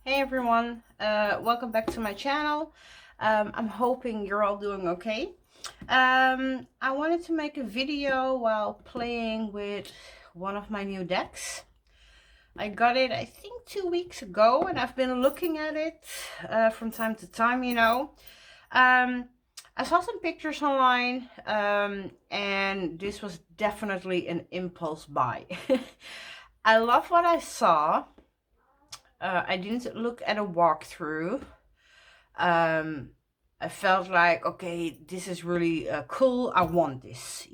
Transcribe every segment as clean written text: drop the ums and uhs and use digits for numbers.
Hey everyone, welcome back to my channel. I'm hoping you're all doing okay. I wanted to make a video while playing with one of my new decks. I got it, I think 2 weeks ago, and I've been looking at it from time to time, I saw some pictures online, and this was definitely an impulse buy. I love what I saw. I didn't look at a walkthrough. I felt like, okay, this is really cool. I want this.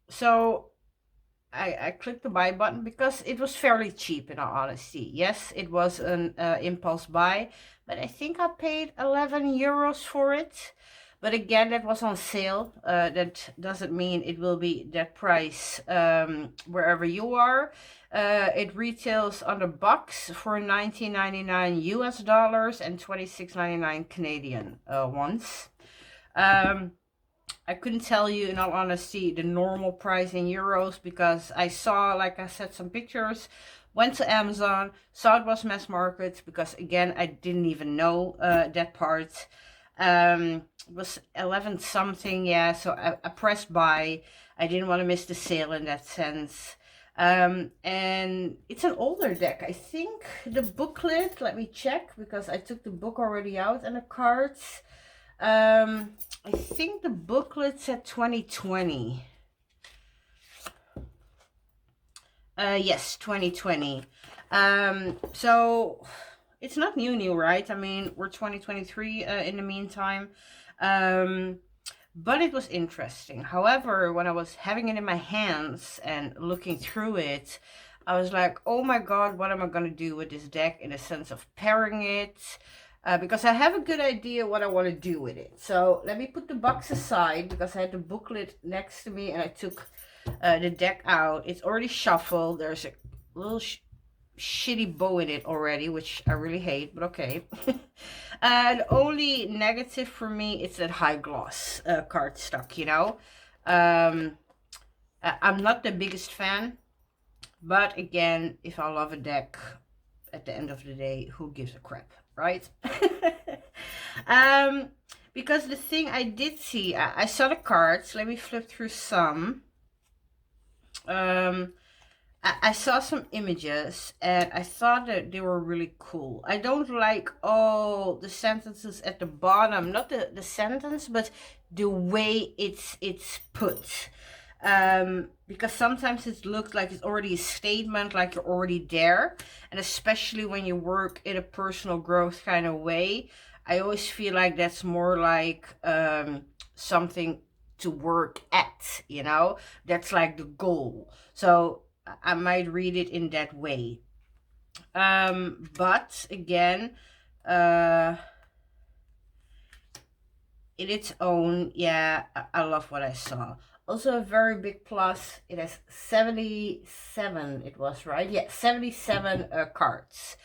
So I clicked the buy button because it was fairly cheap, in all honesty. Yes, it was an impulse buy, but I think I paid 11 euros for it. But again, that was on sale. That doesn't mean it will be that price wherever you are. It retails on the box for $19.99 US dollars and $26.99 Canadian ones. I couldn't tell you, in all honesty, the normal price in euros because I saw, like I said, some pictures, went to Amazon, saw it was mass market because, again, I didn't even know that part. It was 11 something, yeah, so I pressed buy. I didn't want to miss the sale in that sense. And it's an older deck. I think the booklet, let me check because I took the book already out and the cards. I think the booklet said 2020. Yes, 2020. So it's not new, right? I mean, we're 2023 in the meantime. But it was interesting. However, when I was having it in my hands and looking through it, I was like, oh my god, what am I going to do with this deck in the sense of pairing it? Because I have a good idea what I want to do with it. So let me put the box aside because I had the booklet next to me and I took the deck out. It's already shuffled. There's a little shitty bow in it already, which I really hate, but okay. The only negative for me is that high gloss cardstock, I'm not the biggest fan, but again, if I love a deck, at the end of the day, who gives a crap, right? Because the thing I did see, I saw the cards. Let me flip through some. I saw some images and I thought that they were really cool. I don't like all the sentences at the bottom, not the sentence, but the way it's put. Because sometimes it looks like it's already a statement, like you're already there. And especially when you work in a personal growth kind of way, I always feel like that's more like something to work at, that's like the goal. So I might read it in that way. But again, in its own, yeah, I love what I saw. Also a very big plus, it has 77, it was, right? Yeah, 77 cards.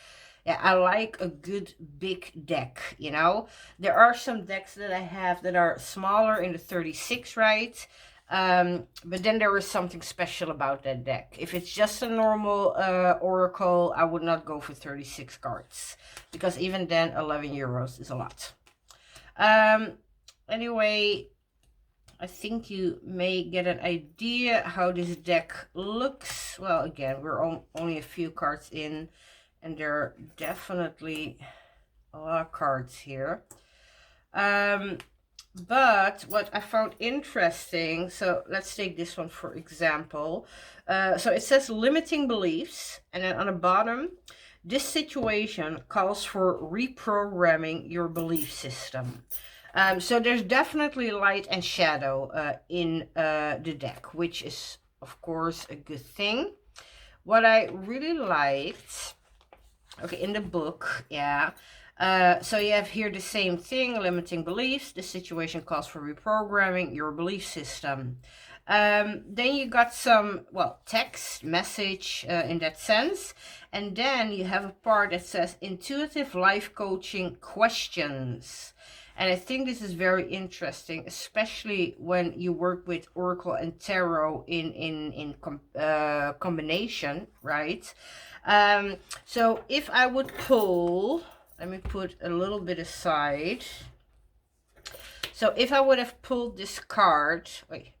Yeah, I like a good big deck, There are some decks that I have that are smaller in the 36, right? But then there is something special about that deck. If it's just a normal Oracle, I would not go for 36 cards. Because even then, 11 euros is a lot. Anyway, I think you may get an idea how this deck looks. Well, again, we're only a few cards in. And there are definitely a lot of cards here. But what I found interesting, so let's take this one for example. So it says limiting beliefs, and then on the bottom, this situation calls for reprogramming your belief system. So there's definitely light and shadow in the deck, which is, of course, a good thing. What I really liked, okay, in the book, yeah. So you have here the same thing, limiting beliefs. The situation calls for reprogramming your belief system. Then you got some, well, text, message in that sense. And then you have a part that says intuitive life coaching questions. And I think this is very interesting, especially when you work with Oracle and Tarot in combination, right? So if I would pull, let me put a little bit aside. So if I would have pulled this card, wait,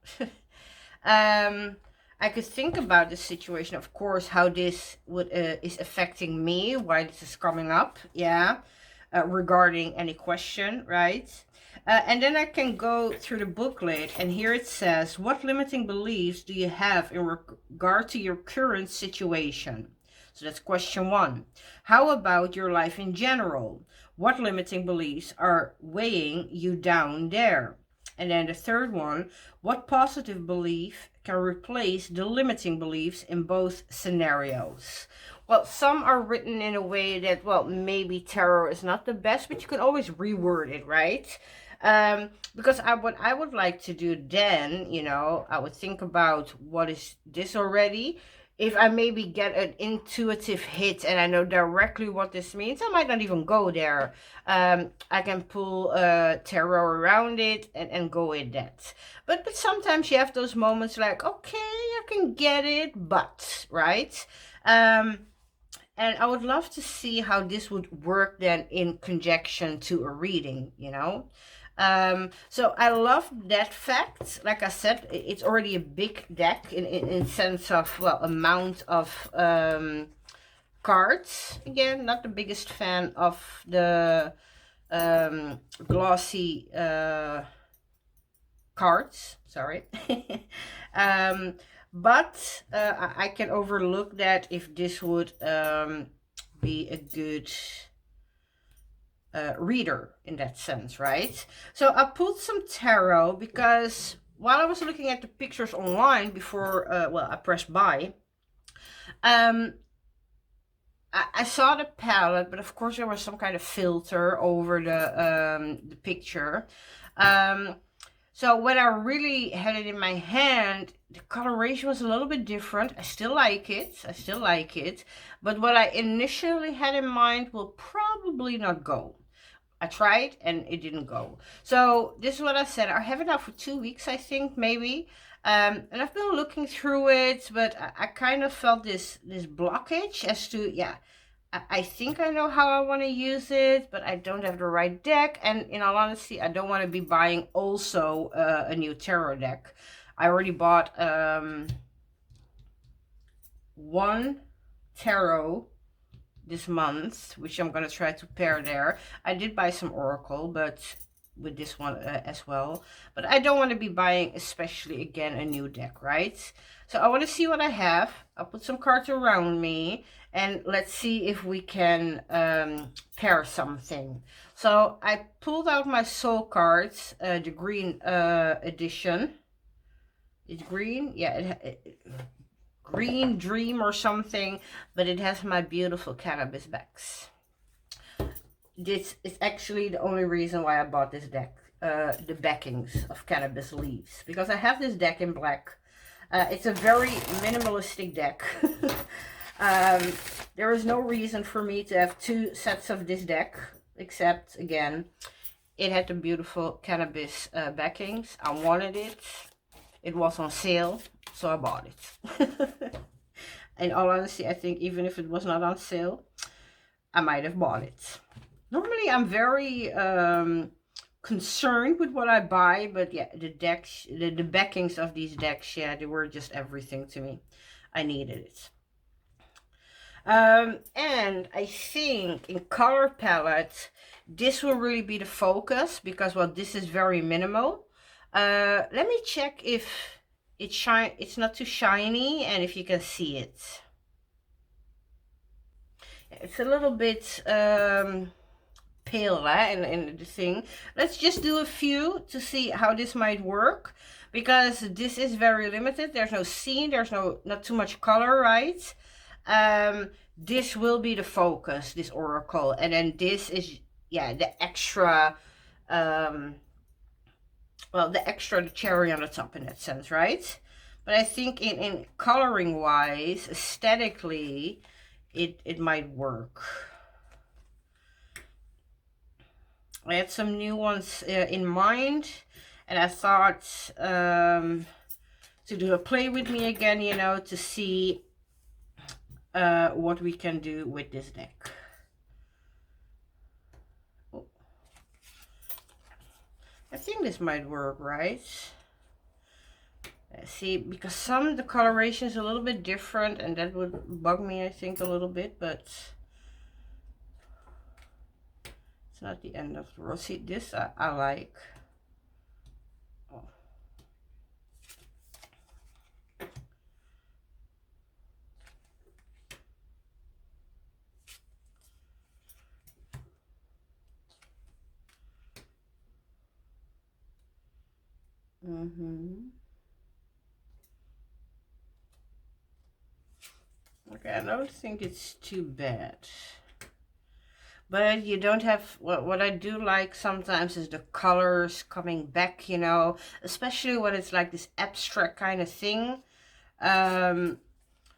I could think about the situation, of course, how this would is affecting me, why this is coming up, yeah, regarding any question, right? And then I can go through the booklet, and here it says, what limiting beliefs do you have in regard to your current situation? So that's question 1. How about your life in general? What limiting beliefs are weighing you down there? And then the third one, what positive belief can replace the limiting beliefs in both scenarios? Well, some are written in a way that, well, maybe tarot is not the best, but you can always reword it, right? Because what I would like to do then, you know, I would think about what is this already. If I maybe get an intuitive hit and I know directly what this means, I might not even go there. I can pull tarot around it and go with that. But sometimes you have those moments like, okay, I can get it, but, right? And I would love to see how this would work then in conjunction to a reading, you know? So I love that fact. Like I said, it's already a big deck in sense of, well, amount of cards. Again, not the biggest fan of the glossy cards, sorry. But I can overlook that if this would be a good reader in that sense, right? So I pulled some tarot because while I was looking at the pictures online before, well, I pressed buy, I saw the palette, but of course there was some kind of filter over the picture. So when I really had it in my hand, the coloration was a little bit different. I still like it. But what I initially had in mind will probably not go. I tried and it didn't go. So this is what I said. I have it now for 2 weeks, I think, maybe. And I've been looking through it, but I kind of felt this blockage as to, yeah, I think I know how I want to use it, but I don't have the right deck. And in all honesty, I don't want to be buying also a new tarot deck. I already bought one tarot this month, which I'm going to try to pair there. I did buy some Oracle, but with this one as well. But I don't want to be buying, especially again, a new deck, right? So I want to see what I have. I'll put some cards around me and let's see if we can pair something. So I pulled out my soul cards, the green edition. It's green, yeah, green dream or something, but it has my beautiful cannabis backs. This is actually the only reason why I bought this deck, the backings of cannabis leaves, because I have this deck in black. It's a very minimalistic deck. There is no reason for me to have 2 sets of this deck, except, again, it had the beautiful cannabis backings. I wanted it. It was on sale, so I bought it. In all honesty, I think even if it was not on sale, I might have bought it. Normally, I'm very concerned with what I buy, but yeah, the decks, the backings of these decks, yeah, they were just everything to me. I needed it. And I think in color palette, this will really be the focus because, well, this is very minimal. Let me check if it's not too shiny and if you can see it. It's a little bit pale in the thing. Let's just do a few to see how this might work, because this is very limited. There's no scene, there's not too much color, right? This will be the focus, this oracle, and then this is, yeah, the extra well, the cherry on the top in that sense, right? But I think in coloring wise, aesthetically, it might work. I had some new ones in mind, and I thought to do a play with me again, you know, to see what we can do with this deck. Oh. I think this might work, right? See, because some of the coloration is a little bit different, and that would bug me, I think, a little bit, but it's not the end of the world. See, this I like. Oh. Okay, I don't think it's too bad. But you don't have, what I do like sometimes is the colors coming back, you know, especially when it's like this abstract kind of thing. I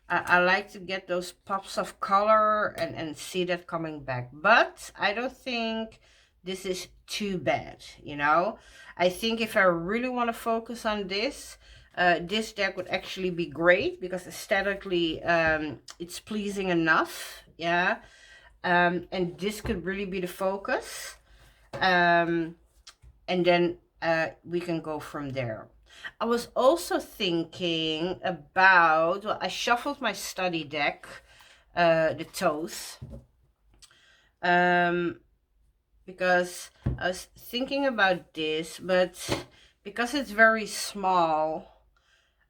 like to get those pops of color and see that coming back. But I don't think this is too bad, you know. I think if I really want to focus on this, this deck would actually be great because aesthetically it's pleasing enough, yeah. And this could really be the focus. And then we can go from there. I was also thinking about, well, I shuffled my study deck, the Thoth, because I was thinking about this, but because it's very small,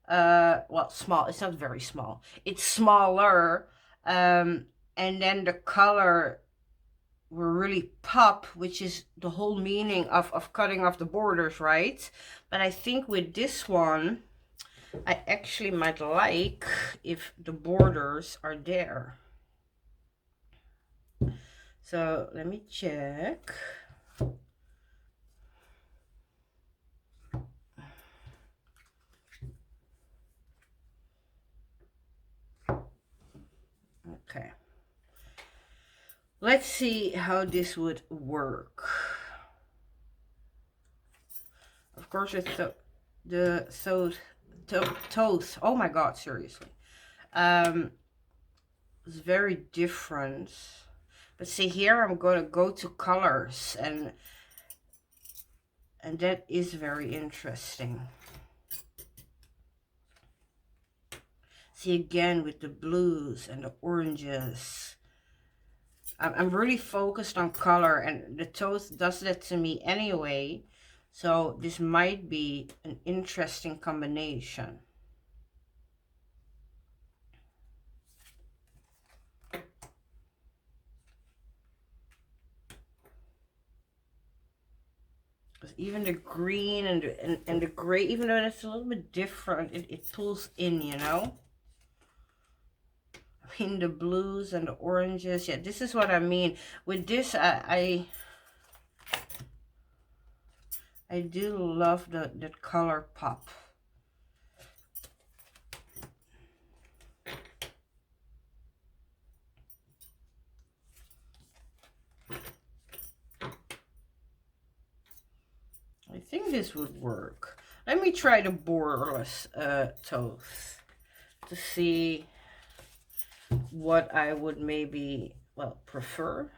well, small, it's not very small, it's smaller, and then the color will really pop, which is the whole meaning of cutting off the borders, right? But I think with this one, I actually might like if the borders are there. So let me check. Okay. Let's see how this would work. Of course, it's the Thoth. Oh my God, seriously. It's very different. But see here, I'm going to go to colors, and that is very interesting. See again with the blues and the oranges. I'm really focused on color, and the Thoth does that to me anyway. So this might be an interesting combination. Because even the green and the gray, even though it's a little bit different, it pulls in, you know. I mean, the blues and the oranges. Yeah, this is what I mean. With this, I do love the color pop. I think this would work. Let me try the borderless Thoth to see what I would maybe, well, prefer.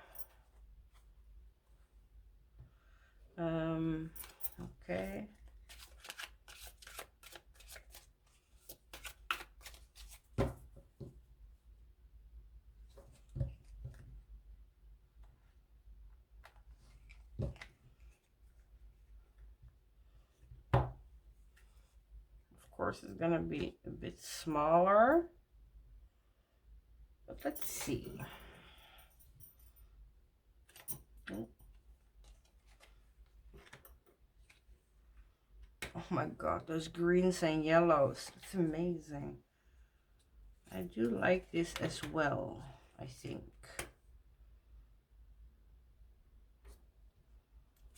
Okay. Of course, it's gonna be a bit smaller, but let's see. Oh my God, those greens and yellows. It's amazing. I do like this as well, I think.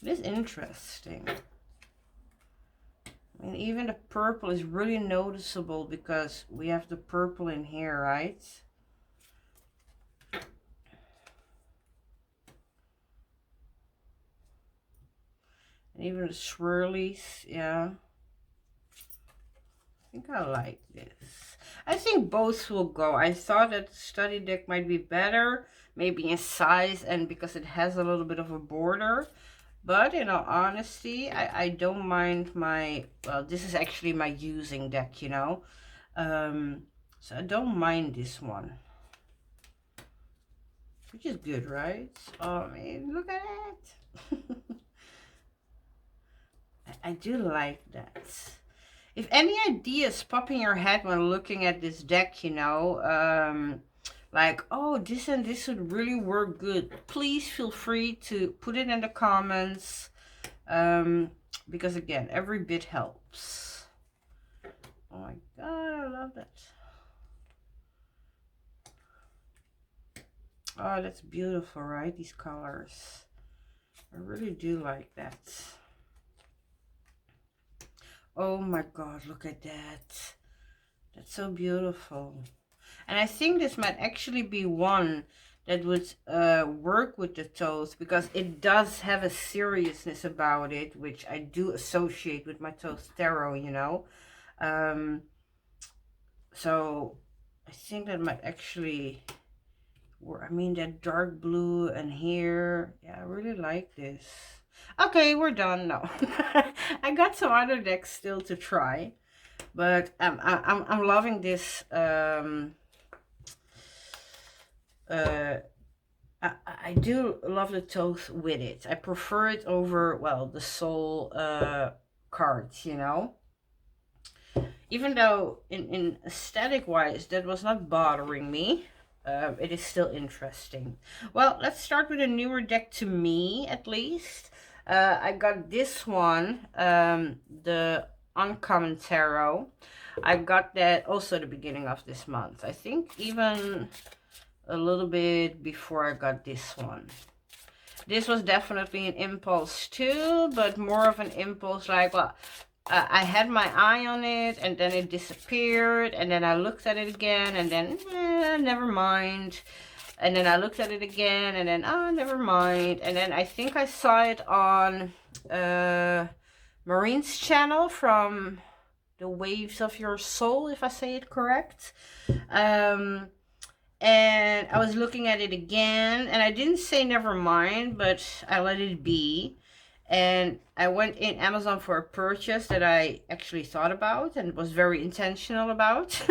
It is interesting. I mean, even the purple is really noticeable because we have the purple in here, right? Even the swirlies, yeah. I think I like this. I think both will go. I thought that the study deck might be better, maybe in size and because it has a little bit of a border. But in all honesty, I don't mind my, well, this is actually my using deck, you know. So I don't mind this one. Which is good, right? Oh, man, look at it. I do like that. If any ideas pop in your head when looking at this deck, you know, like, oh, this and this would really work good, please feel free to put it in the comments. Because again, every bit helps. Oh my god, I love that. Oh, that's beautiful, right? These colors. I really do like that. Oh my god, look at that. That's so beautiful. And I think this might actually be one that would work with the Thoth, because it does have a seriousness about it, which I do associate with my Thoth tarot, you know. So I think that might actually, I mean, that dark blue and here, yeah, I really like this. Okay, we're done now. I got some other decks still to try, but I'm loving this. I do love the Thoth with it. I prefer it over, well, the soul cards, you know. Even though in aesthetic wise that was not bothering me, it is still interesting. Well, let's start with a newer deck to me, at least. I got this one, the Uncommon Tarot. I got that also at the beginning of this month. I think even a little bit before I got this one. This was definitely an impulse too, but more of an impulse like, well, I had my eye on it and then it disappeared, and then I looked at it again and then never mind, and then I looked at it again and then never mind, and then I think I saw it on Marine's channel from The Waves of Your Soul, if I say it correct. And I was looking at it again and I didn't say never mind, but I let it be. And I went in Amazon for a purchase that I actually thought about and was very intentional about.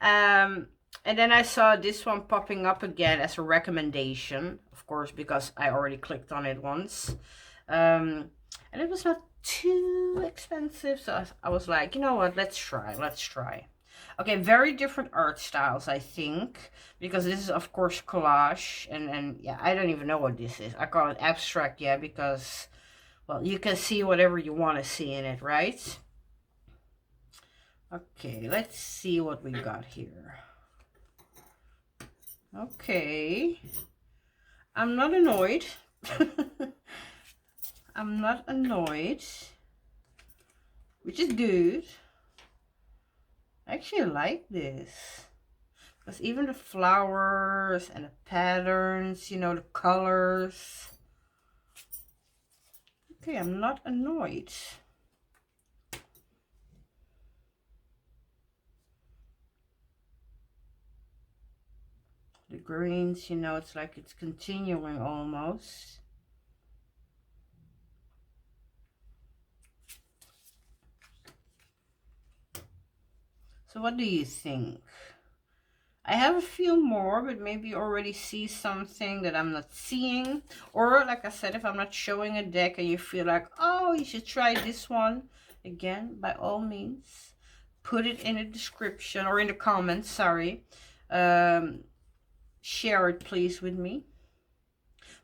And then I saw this one popping up again as a recommendation, of course, because I already clicked on it once. And it was not too expensive, so I was like, you know what, let's try. Okay, very different art styles, I think, because this is, of course, collage, and yeah, I don't even know what this is. I call it abstract, yeah, because, well, you can see whatever you want to see in it, right? Okay, let's see what we got here. Okay, I'm not annoyed. I'm not annoyed, which is good. I actually like this, because even the flowers and the patterns, you know, the colors. Okay, I'm not annoyed. The greens, you know, it's like it's continuing almost. So what do you think? I have a few more, but maybe you already see something that I'm not seeing. Or, like I said, if I'm not showing a deck and you feel like, oh, you should try this one, again, by all means, put it in the description or in the comments, sorry. Share it, please, with me.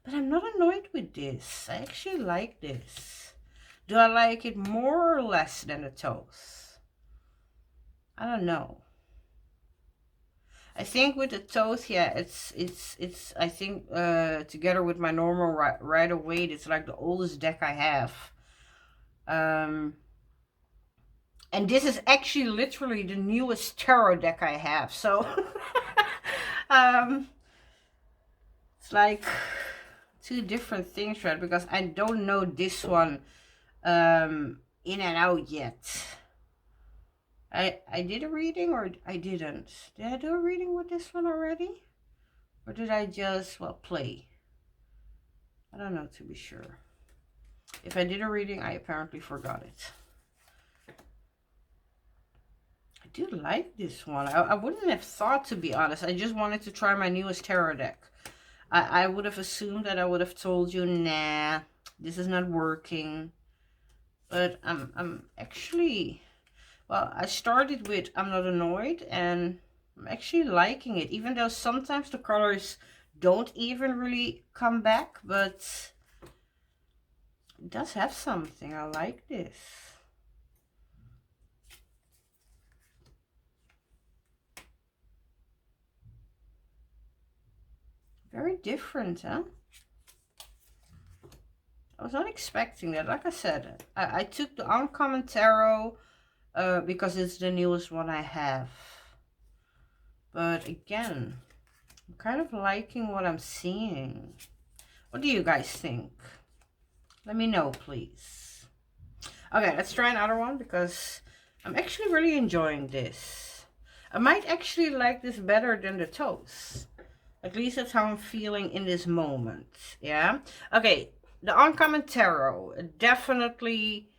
But I'm not annoyed with this. I actually like this. Do I like it more or less than the Thoth? I don't know. I think with the Thoth, yeah, it's I think together with my normal Rider Waite, it's like the oldest deck I have. And this is actually literally the newest tarot deck I have. So it's like two different things, right? Because I don't know this one in and out yet. I did a reading, or I didn't. Did I do a reading with this one already? Or did I just, well, play? I don't know, to be sure. If I did a reading, I apparently forgot it. I do like this one. I wouldn't have thought, to be honest. I just wanted to try my newest tarot deck. I would have assumed that I would have told you, nah, this is not working. But I'm actually, well, I started with I'm not annoyed, and I'm actually liking it, even though sometimes the colors don't even really come back, but it does have something. I like this. Very different, huh? I was not expecting that. Like I said, I took the Uncommon Tarot because it's the newest one I have. But again, I'm kind of liking what I'm seeing. What do you guys think? Let me know, please. Okay, let's try another one because I'm actually really enjoying this. I might actually like this better than the Thoth. At least that's how I'm feeling in this moment. Yeah. Okay. The Uncommon Tarot, definitely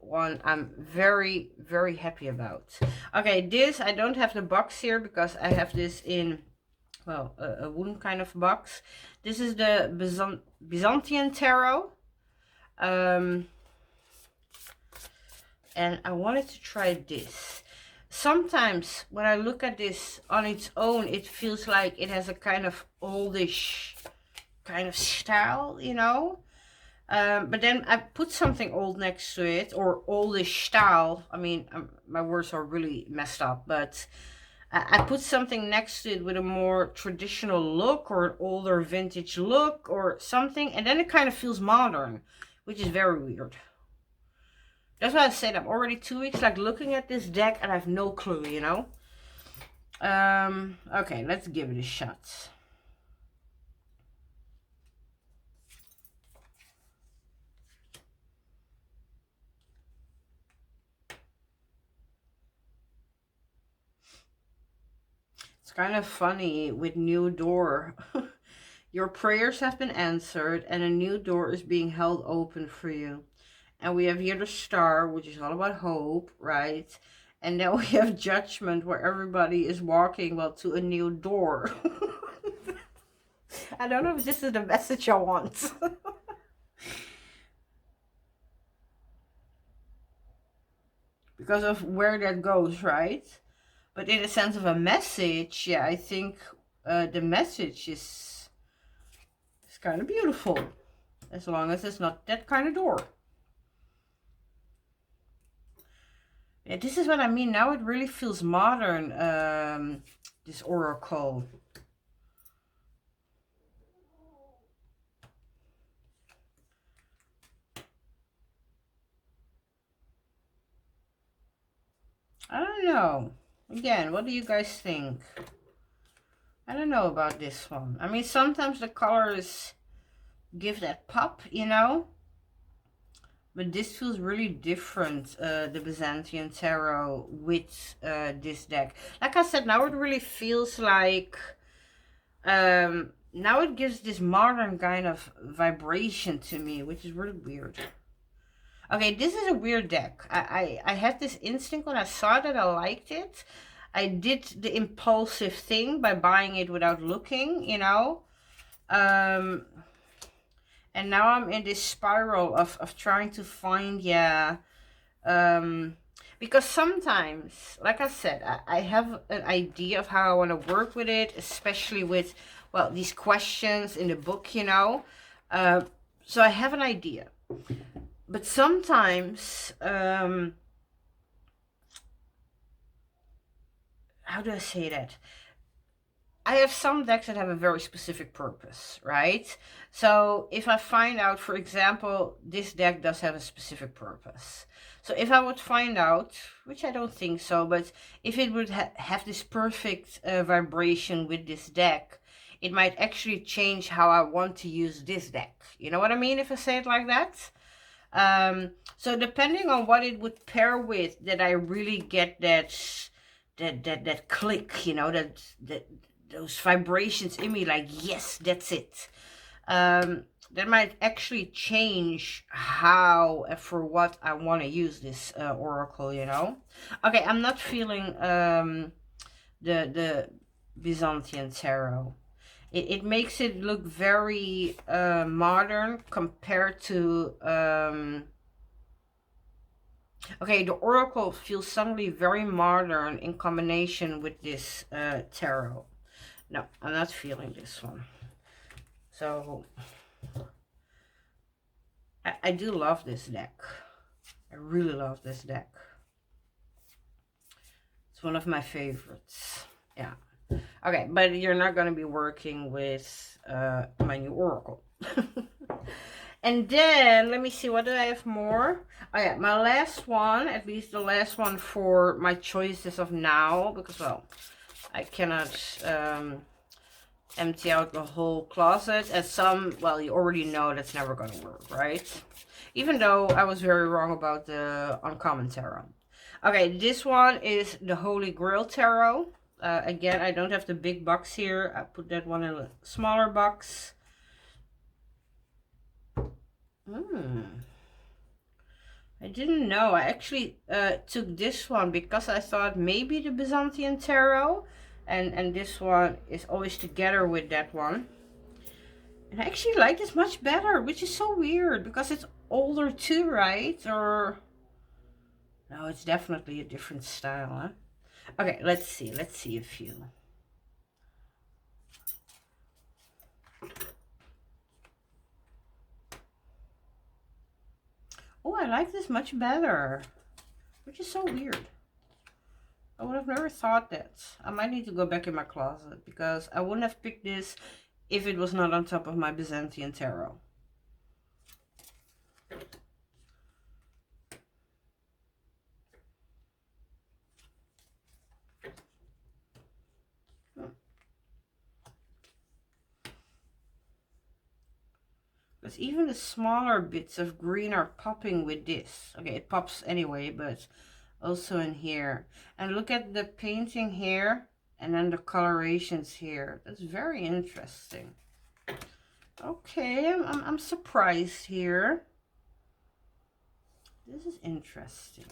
one I'm very, very happy about. Okay, this, I don't have the box here because I have this in, well, a wooden kind of box. This is the Byzantine Tarot. And I wanted to try this. Sometimes when I look at this on its own, it feels like it has a kind of oldish kind of style, you know. But then I put something old next to it, or oldish style. I mean, my words are really messed up, but I put something next to it with a more traditional look or an older vintage look or something, and then it kind of feels modern, which is very weird. That's why I said I'm already 2 weeks like looking at this deck and I have no clue, you know. Okay, let's give it a shot. It's kind of funny with new door. Your prayers have been answered and a new door is being held open for you. And we have here the star, which is all about hope, right? And then we have judgment, where everybody is walking, well, to a new door. I don't know if this is the message I want. Because of where that goes, right? But in the sense of a message, yeah, I think the message is kind of beautiful. As long as it's not that kind of door. Yeah, this is what I mean. Now it really feels modern, this oracle. I don't know. Again, what do you guys think? I don't know about this one. I mean, sometimes the colors give that pop, you know? But this feels really different, the Byzantine Tarot with this deck. Like I said, now it really feels like, now it gives this modern kind of vibration to me, which is really weird. Okay, this is a weird deck. I had this instinct when I saw that I liked it. I did the impulsive thing by buying it without looking, you know. And now I'm in this spiral of trying to find, yeah, because sometimes, like I said, I have an idea of how I want to work with it, especially with, well, these questions in the book, you know. So I have an idea. But sometimes, how do I say that? I have some decks that have a very specific purpose, right? So if I find out, for example, this deck does have a specific purpose. So if I would find out, which I don't think so, but if it would have this perfect vibration with this deck, it might actually change how I want to use this deck. You know what I mean if I say it like that? So depending on what it would pair with, that I really get that click, you know, that those vibrations in me, like, yes, that's it. That might actually change how and for what I want to use this oracle, you know. Okay, I'm not feeling the Byzantine tarot. It makes it look very modern compared to okay, the oracle feels suddenly very modern in combination with this tarot. No, I'm not feeling this one. So I do love this deck. I really love this deck. It's one of my favorites. Yeah. Okay, but you're not going to be working with my new oracle. And then, let me see, what do I have more? Oh yeah, my last one, at least the last one for my choices of now, because, well, I cannot empty out the whole closet. And some, well, you already know that's never going to work, right? Even though I was very wrong about the uncommon tarot. Okay, this one is the Holy Grail tarot. Again, I don't have the big box here. I put that one in a smaller box. I didn't know. I actually took this one because I thought maybe the Byzantine tarot. And this one is always together with that one. And I actually like this much better, which is so weird because it's older too, right? Or no, it's definitely a different style, huh? Okay, let's see. Let's see a few. Oh, I like this much better, which is so weird. I would have never thought that. I might need to go back in my closet because I wouldn't have picked this if it was not on top of my Byzantine tarot. Because even the smaller bits of green are popping with this. Okay, it pops anyway, but also in here. And look at the painting here and then the colorations here. That's very interesting. Okay, I'm surprised here. This is interesting.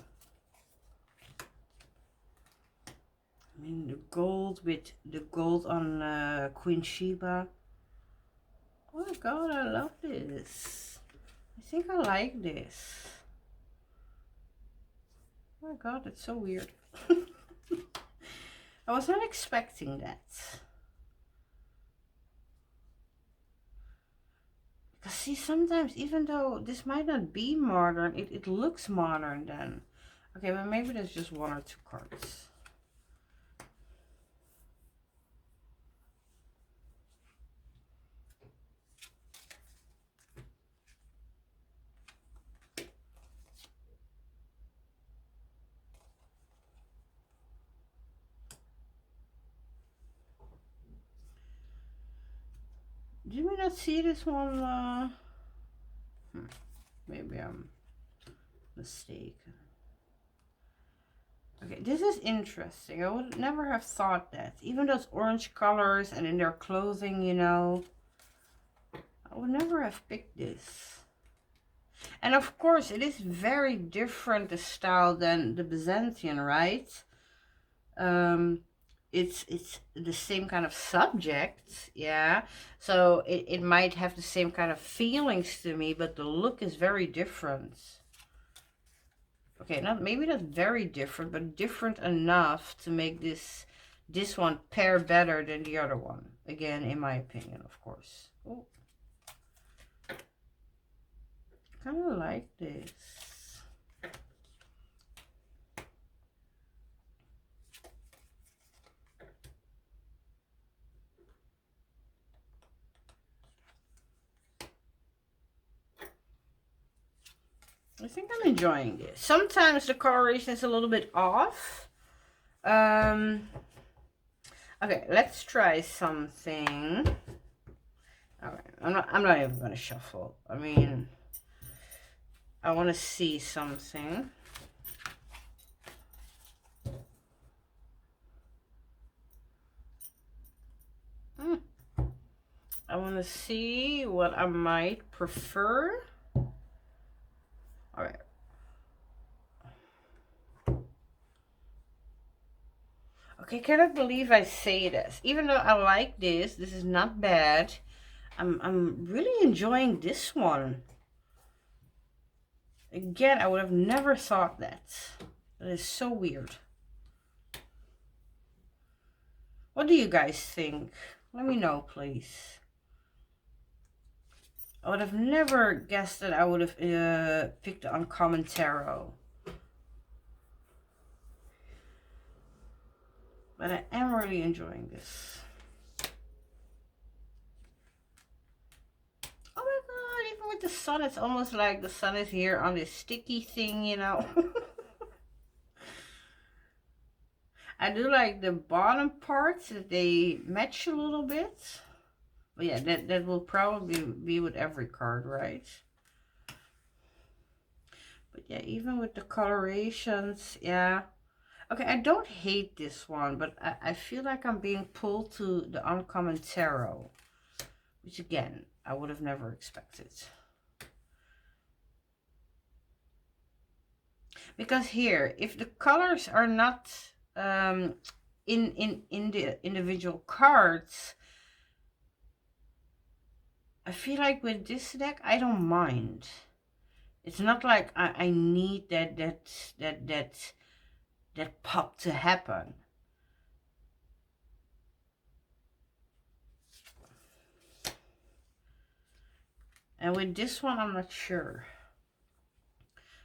I mean, the gold with the gold on Queen Sheba. Oh my god, I love this. I think I like this. Oh my god, that's so weird. I was not expecting that. Because see, sometimes even though this might not be modern, it looks modern then. Okay, but maybe there's just one or two cards. Did we not see this one? Maybe I'm mistaken. Okay, this is interesting. I would never have thought that. Even those orange colors and in their clothing, you know. I would never have picked this. And of course, it is very different, the style, than the Byzantine, right? It's the same kind of subject, yeah, so it might have the same kind of feelings to me, but the look is very different. Okay, not maybe not very different, but different enough to make this one pair better than the other one, again, in my opinion, of course. Oh, kind of like this. I think I'm enjoying this. Sometimes the coloration is a little bit off. I Okay, let's try something. Alright, I'm not even gonna shuffle. I mean, I want to see something. I want to see what I might prefer. Alright. Okay, cannot believe I say this. Even though I like this is not bad. I'm really enjoying this one. Again, I would have never thought that. That is so weird. What do you guys think? Let me know, please. I would have never guessed that I would have picked the Uncommon Tarot. But I am really enjoying this. Oh my god, even with the sun, it's almost like the sun is here on this sticky thing, you know. I do like the bottom parts that they match a little bit. But yeah, that will probably be with every card, right? But yeah, even with the colorations, yeah. Okay, I don't hate this one, but I feel like I'm being pulled to the Uncommon Tarot. Which again, I would have never expected. Because here, if the colors are not in the individual cards, I feel like with this deck, I don't mind. It's not like I need that pop to happen. And with this one, I'm not sure.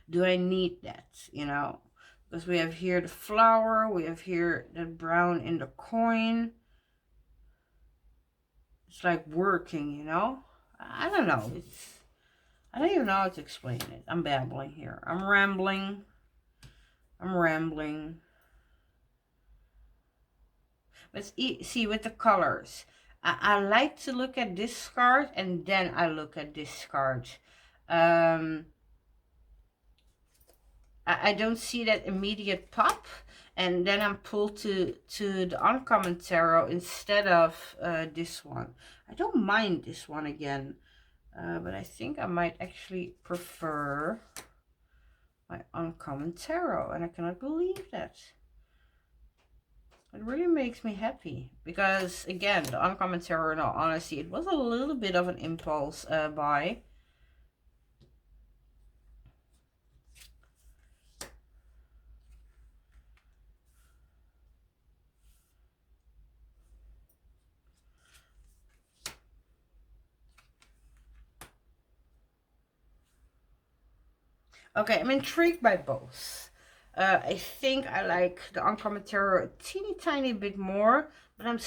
Do I need that, you know? Because we have here the flower, we have here the brown in the coin. It's like working, you know? I don't know. I don't even know how to explain it. I'm babbling here. I'm rambling. But see, with the colors, I like to look at this card and then I look at this card. I don't see that immediate pop, and then I'm pulled to the Uncommon Tarot instead of this one. I don't mind this one again, but I think I might actually prefer my Uncommon Tarot, and I cannot believe that. It really makes me happy because, again, the Uncommon Tarot, in all honesty, it was a little bit of an impulse buy. Okay, I'm intrigued by both. I think I like the Uncommon Tarot a teeny tiny bit more, but I'm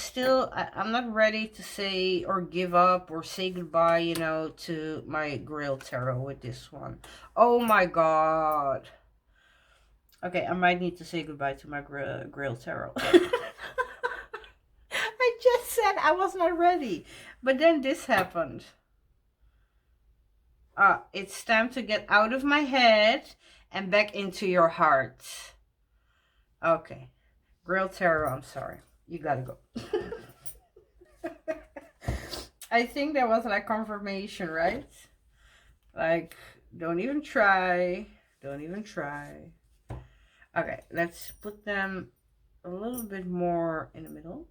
not ready to say or give up or say goodbye, you know, to my Grail Tarot with this one. Oh my god. Okay, I might need to say goodbye to my Grail Tarot. I just said I was not ready, but then this happened. It's time to get out of my head and back into your heart. Okay. Grail Tarot, I'm sorry. You gotta go. I think that was like confirmation, right? Like, don't even try. Don't even try. Okay, let's put them a little bit more in the middle.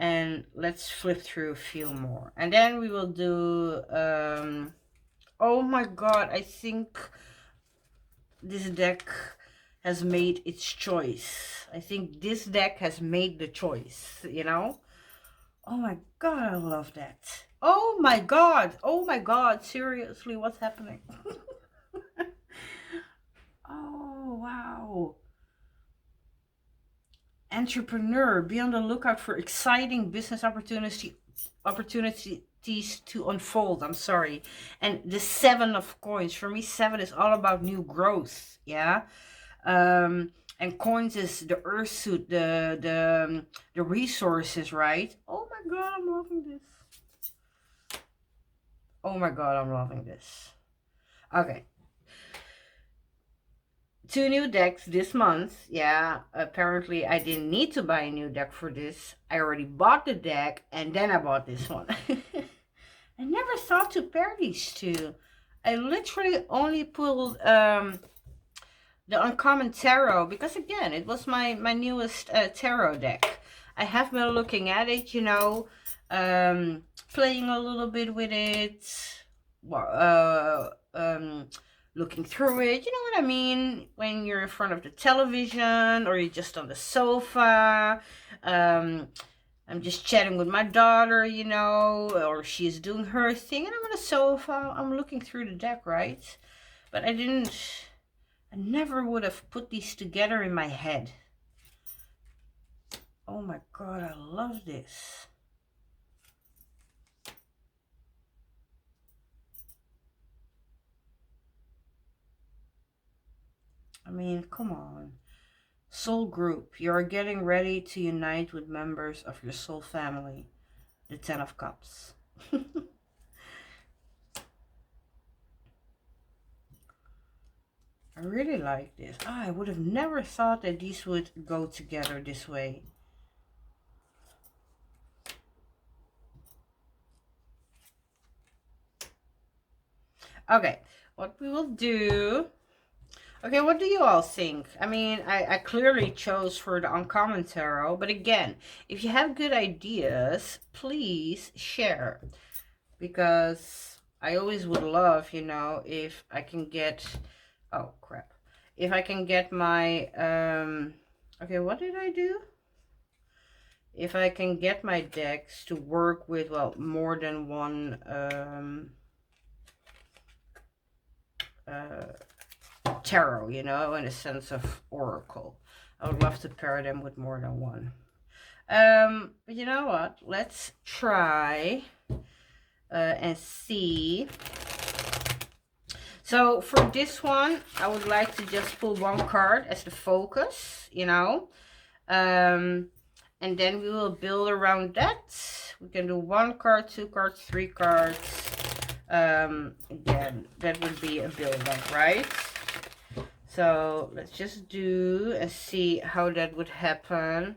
And let's flip through a few more. And then we will do, oh my god, I think this deck has made its choice. I think this deck has made the choice, you know? Oh my god, I love that. Oh my god, seriously, what's happening? Oh, wow. Entrepreneur, be on the lookout for exciting business opportunities to unfold. I'm sorry. And the 7 of coins, for me 7 is all about new growth. Yeah. And coins is the earth suit, the resources, right? Oh my god, I'm loving this. Oh my god, I'm loving this. Okay. 2 new decks this month. Yeah, apparently I didn't need to buy a new deck for this. I already bought the deck and then I bought this one. I never thought to pair these two. I literally only pulled the Uncommon Tarot because, again, it was my newest tarot deck. I have been looking at it, you know, playing a little bit with it, looking through it, you know what I mean, when you're in front of the television or you're just on the sofa. I'm just chatting with my daughter, you know, or she's doing her thing and I'm on the sofa, I'm looking through the deck, right? But I never would have put these together in my head. Oh my god, I love this. I mean, come on. Soul group, you are getting ready to unite with members of your soul family. The 10 of Cups. I really like this. I would have never thought that these would go together this way. Okay, what we will do... Okay, what do you all think? I mean, I clearly chose for the Uncommon Tarot, but again, if you have good ideas, please share. Because I always would love, you know, if I can get... Oh, crap. If I can get my... Okay, what did I do? If I can get my decks to work with, well, more than one... tarot, you know, in a sense of oracle. I would love to pair them with more than one. But you know what? Let's try and see. So for this one, I would like to just pull one card as the focus, you know. And then we will build around that. We can do 1 card, 2 cards, 3 cards. Again, that would be a build-up, right? So let's just do and see how that would happen.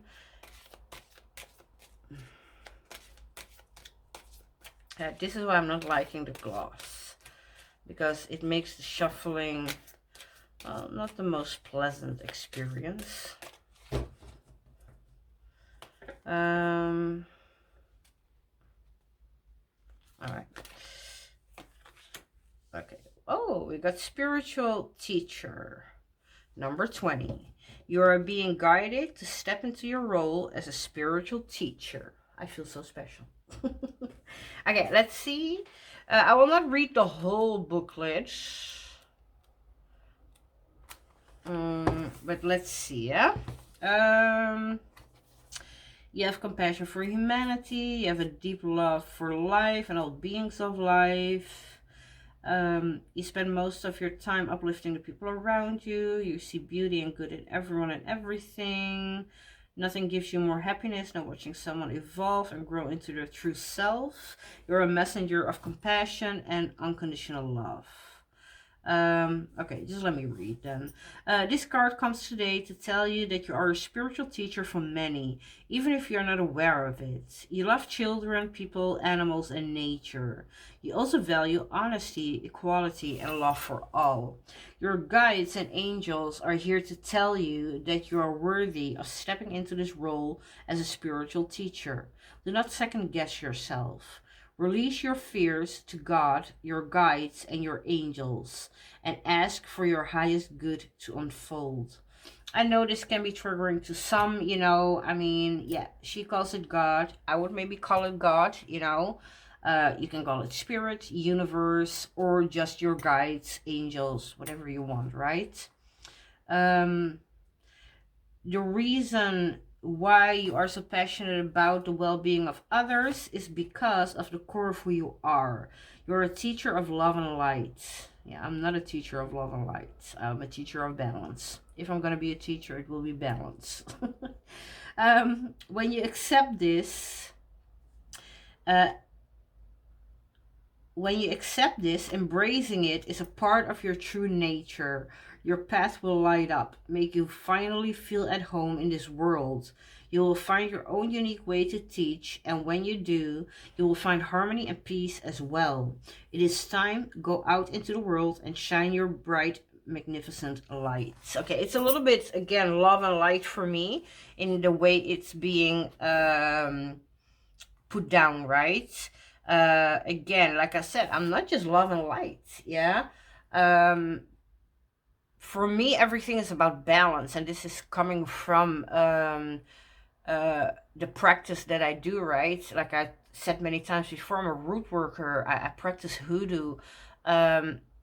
This is why I'm not liking the gloss, because it makes the shuffling, well, not the most pleasant experience. All right. Okay. Oh, we got spiritual teacher. Number 20. You are being guided to step into your role as a spiritual teacher. I feel so special. Okay, let's see. I will not read the whole booklet. But let's see, yeah? You have compassion for humanity. You have a deep love for life and all beings of life. You spend most of your time uplifting the people around you. You see beauty and good in everyone and everything. Nothing gives you more happiness than watching someone evolve and grow into their true self. You're a messenger of compassion and unconditional love. Okay, just let me read then. This card comes today to tell you that you are a spiritual teacher for many, even if you're not aware of it. You love children, people, animals, and nature. You also value honesty, equality, and love for all. Your guides and angels are here to tell you that you are worthy of stepping into this role as a spiritual teacher. Do not second guess yourself. Release your fears to God, your guides, and your angels, and ask for your highest good to unfold. I know this can be triggering to some, you know. I mean, yeah, she calls it God. I would maybe call it God, you know. You can call it spirit, universe, or just your guides, angels, whatever you want, right? The reason why you are so passionate about the well-being of others is because of the core of who you are. You're a teacher of love and light. Yeah, I'm not a teacher of love and light. I'm a teacher of balance. If I'm going to be a teacher, it will be balance. When you accept this, uh, embracing it is a part of your true nature. Your path will light up, make you finally feel at home in this world. You will find your own unique way to teach, and when you do, you will find harmony and peace as well. It is time to go out into the world and shine your bright, magnificent light. Okay, it's a little bit, again, love and light for me in the way it's being put down, right? Again, like I said, I'm not just love and light, yeah. For me, everything is about balance, and this is coming from the practice that I do, right? Like I said many times before, I'm a root worker. I practice hoodoo.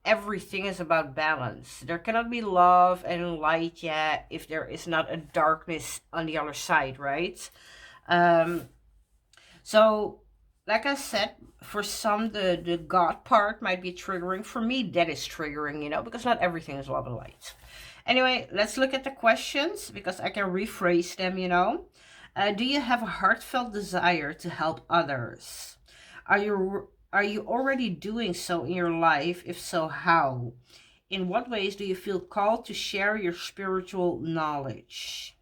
Everything is about balance. There cannot be love and light yet if there is not a darkness on the other side, right? So, like I said, for some, the God part might be triggering. For me, that is triggering, because not everything is love and light. Anyway, let's look at the questions because I can rephrase them, do you have a heartfelt desire to help others? Are you already doing so in your life? If so, how? In what ways do you feel called to share your spiritual knowledge?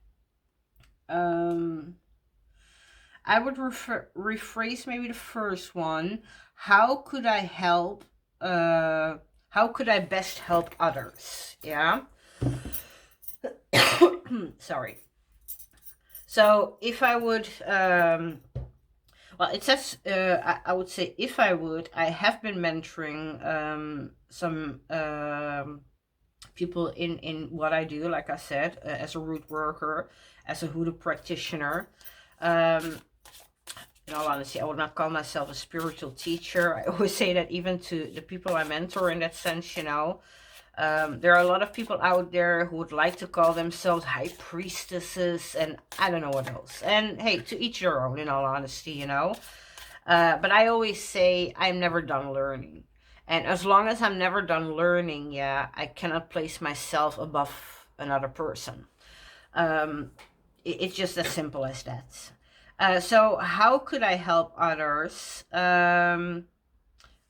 I would rephrase maybe the first one. How could I help? How could I best help others? Yeah. Sorry. So if I would, well, it says, I would say if I would, I have been mentoring some people in what I do, like I said, as a root worker, as a hoodoo practitioner. In all honesty, I would not call myself a spiritual teacher. I always say that even to the people I mentor in that sense, there are a lot of people out there who would like to call themselves high priestesses and I don't know what else. And hey, to each their own, in all honesty, But I always say I'm never done learning. And as long as I'm never done learning, yeah, I cannot place myself above another person. It's just as simple as that. So how could I help others?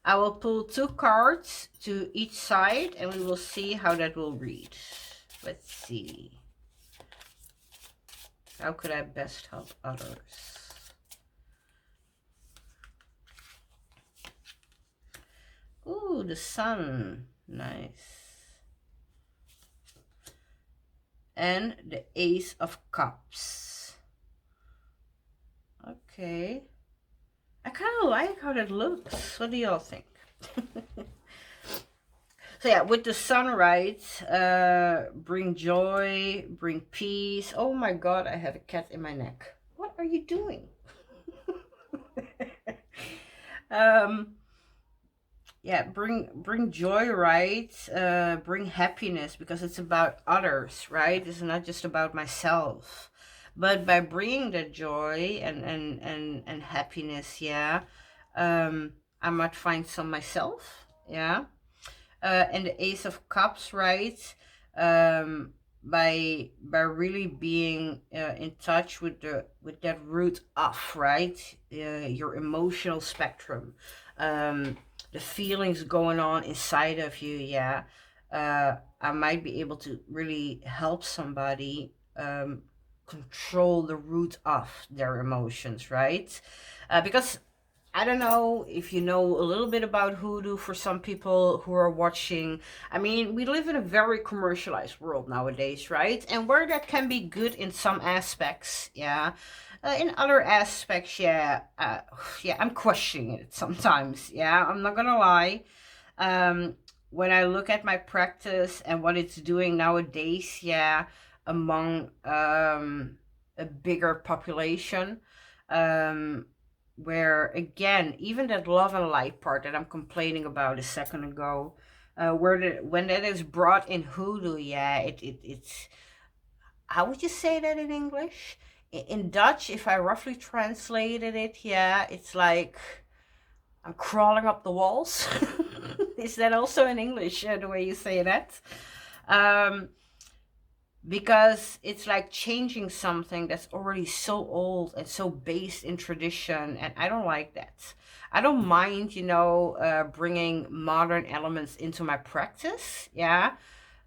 I will pull 2 cards to each side and we will see how that will read. Let's see. How could I best help others? Ooh, the sun. Nice. And the Ace of Cups. Okay. I kind of like how that looks. What do y'all think? So yeah, with the sun, right, bring joy, bring peace. Oh my God, I have a cat in my neck. What are you doing? Yeah, bring joy, right? Bring happiness because it's about others, right? It's not just about myself. But by bringing the joy and happiness, yeah, I might find some myself, yeah. And the Ace of Cups, right? By really being in touch with that root of, right? Your emotional spectrum, the feelings going on inside of you, yeah. I might be able to really help somebody control the root of their emotions, right? Because I don't know if you know a little bit about hoodoo for some people who are watching. I mean, we live in a very commercialized world nowadays, right? And where that can be good in some aspects, yeah. In other aspects, yeah, yeah, I'm questioning it sometimes, yeah. I'm not gonna lie. When I look at my practice and what it's doing nowadays, yeah, among a bigger population, where again, even that love and light part that I'm complaining about a second ago, when that is brought in hoodoo, yeah, it's how would you say that in English? In Dutch, if I roughly translated it, yeah, it's like I'm crawling up the walls. Is that also in English, the way you say that? Because it's like changing something that's already so old and so based in tradition, and I don't like that. I don't mind, bringing modern elements into my practice, yeah,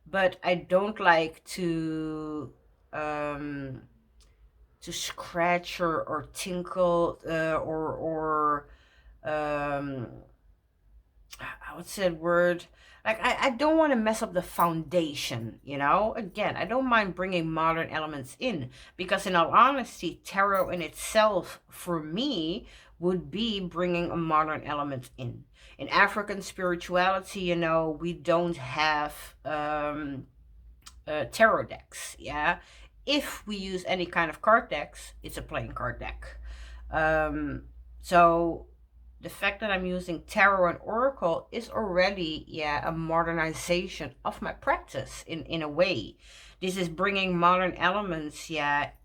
but I don't like to scratch or tinkle or what's that word? Like, I don't want to mess up the foundation, Again, I don't mind bringing modern elements in, because in all honesty, tarot in itself, for me, would be bringing a modern element in. In African spirituality, we don't have tarot decks, yeah? If we use any kind of card decks, it's a playing card deck. So the fact that I'm using tarot and oracle is already, a modernization of my practice in a way. This is bringing modern elements,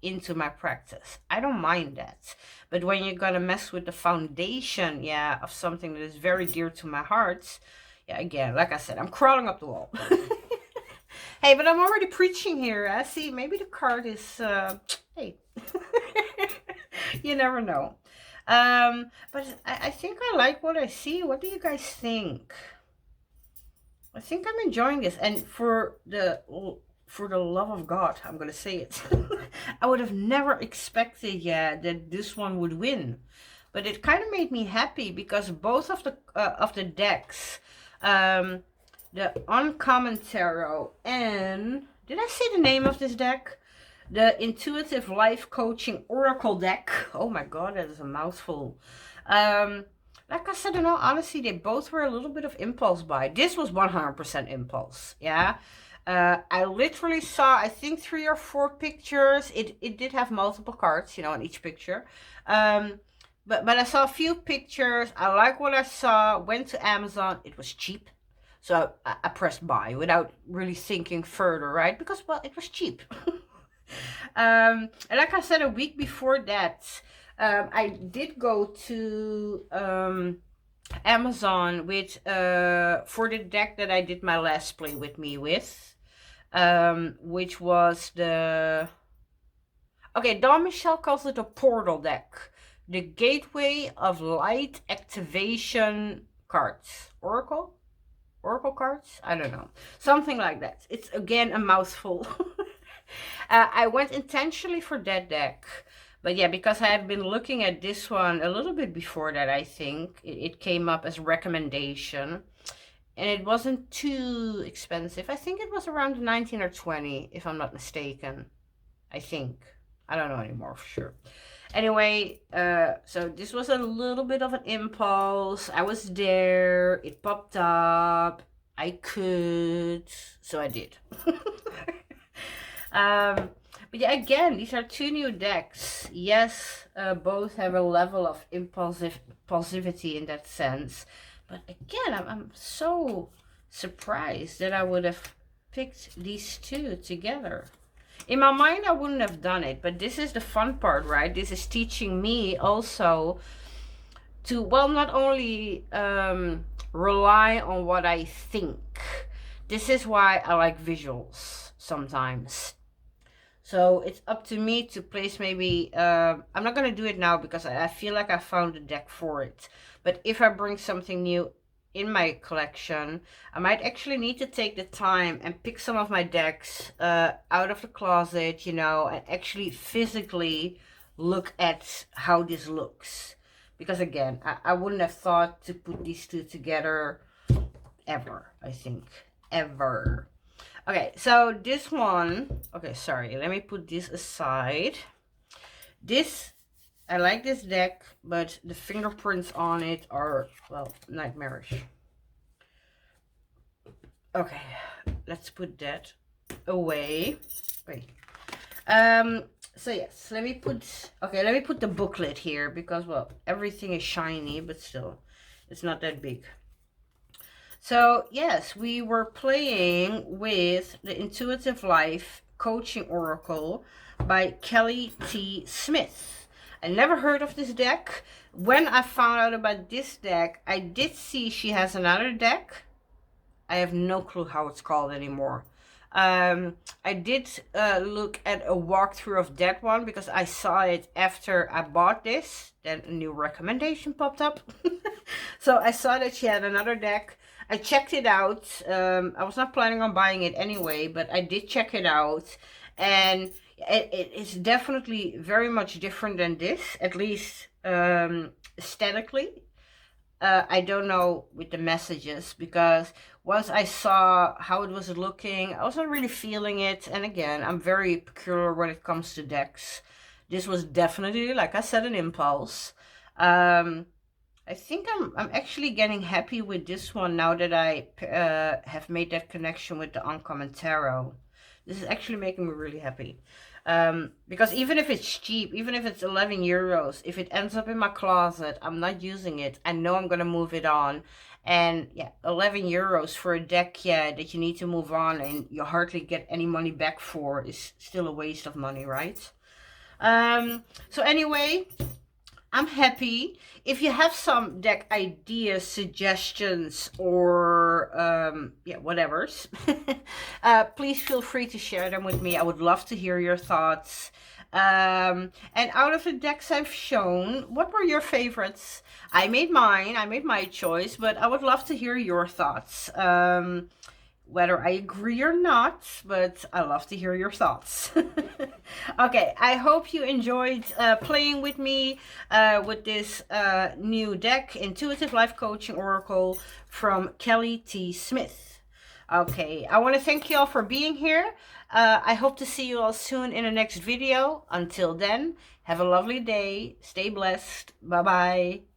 into my practice. I don't mind that. But when you're gonna mess with the foundation, of something that is very dear to my heart, again, like I said, I'm crawling up the wall. Hey, but I'm already preaching here. I see, maybe the card is, hey, you never know. But I think I like what I see. What do you guys think? I think I'm enjoying this. And for the love of God, I'm going to say it. I would have never expected, that this one would win. But it kind of made me happy, because both of the decks, the Uncommon Tarot and, did I say the name of this deck? The Intuitive Life Coaching Oracle deck. Oh my God, that is a mouthful. Like I said, in all honesty, they both were a little bit of impulse buy. This was 100% impulse, yeah. I literally saw, I think, 3 or 4 pictures. It did have multiple cards, in each picture. But I saw a few pictures. I like what I saw. Went to Amazon. It was cheap. So I pressed buy without really thinking further, right? Because, well, it was cheap. And like I said, a week before that, I did go to Amazon with for the deck that I did my last play with me with, which was Don Michel calls it a portal deck, the Gateway of Light Activation cards, Oracle cards, I don't know, something like that. It's again a mouthful. I went intentionally for that deck, but because I had been looking at this one a little bit before that, I think it came up as a recommendation, and it wasn't too expensive. I think it was around 19 or 20, if I'm not mistaken. I think, I don't know anymore for sure. Anyway, so this was a little bit of an impulse. I was there, it popped up, I could, so I did. But again, these are 2 new decks. Yes, both have a level of impulsivity in that sense. But again, I'm so surprised that I would have picked these 2 together. In my mind, I wouldn't have done it, but this is the fun part, right? This is teaching me also to, well, not only rely on what I think. This is why I like visuals sometimes. So it's up to me to place maybe, I'm not going to do it now because I feel like I found a deck for it. But if I bring something new in my collection, I might actually need to take the time and pick some of my decks out of the closet, and actually physically look at how this looks. Because again, I wouldn't have thought to put these 2 together ever, I think. Ever. Okay, so this one, sorry, let me put this aside. I like this deck, but the fingerprints on it are, well, nightmarish. Okay, let's put that away. Wait. So yes, let me put the booklet here because, well, everything is shiny, but still, it's not that big. So yes, we were playing with the Intuitive Life Coaching Oracle by Kelly T. Smith. I never heard of this deck. When I found out about this deck, I did see she has another deck I have no clue how it's called anymore. I did look at a walkthrough of that one because I saw it after I bought this. Then a new recommendation popped up. So I saw that she had another deck. I checked it out. I was not planning on buying it anyway, but I did check it out. And it is definitely very much different than this, at least aesthetically. I don't know with the messages, because once I saw how it was looking, I wasn't really feeling it. And again, I'm very peculiar when it comes to decks. This was definitely, like I said, an impulse. I think I'm actually getting happy with this one now that I have made that connection with the Uncommon Tarot. This is actually making me really happy. Because even if it's cheap, even if it's 11 euros, if it ends up in my closet, I'm not using it. I know I'm going to move it on. And yeah, 11 euros for a deck, yeah, that you need to move on and you hardly get any money back for is still a waste of money, right? So anyway, I'm happy. If you have some deck ideas, suggestions, or yeah, whatever's, please feel free to share them with me. I would love to hear your thoughts. And out of the decks I've shown, what were your favorites? I made mine. I made my choice, but I would love to hear your thoughts. Whether I agree or not, but I love to hear your thoughts. Okay, I hope you enjoyed playing with me with this new deck, Intuitive Life Coaching Oracle from Kelly T. Smith. Okay, I want to thank you all for being here. I hope to see you all soon in the next video. Until then, have a lovely day. Stay blessed. Bye-bye.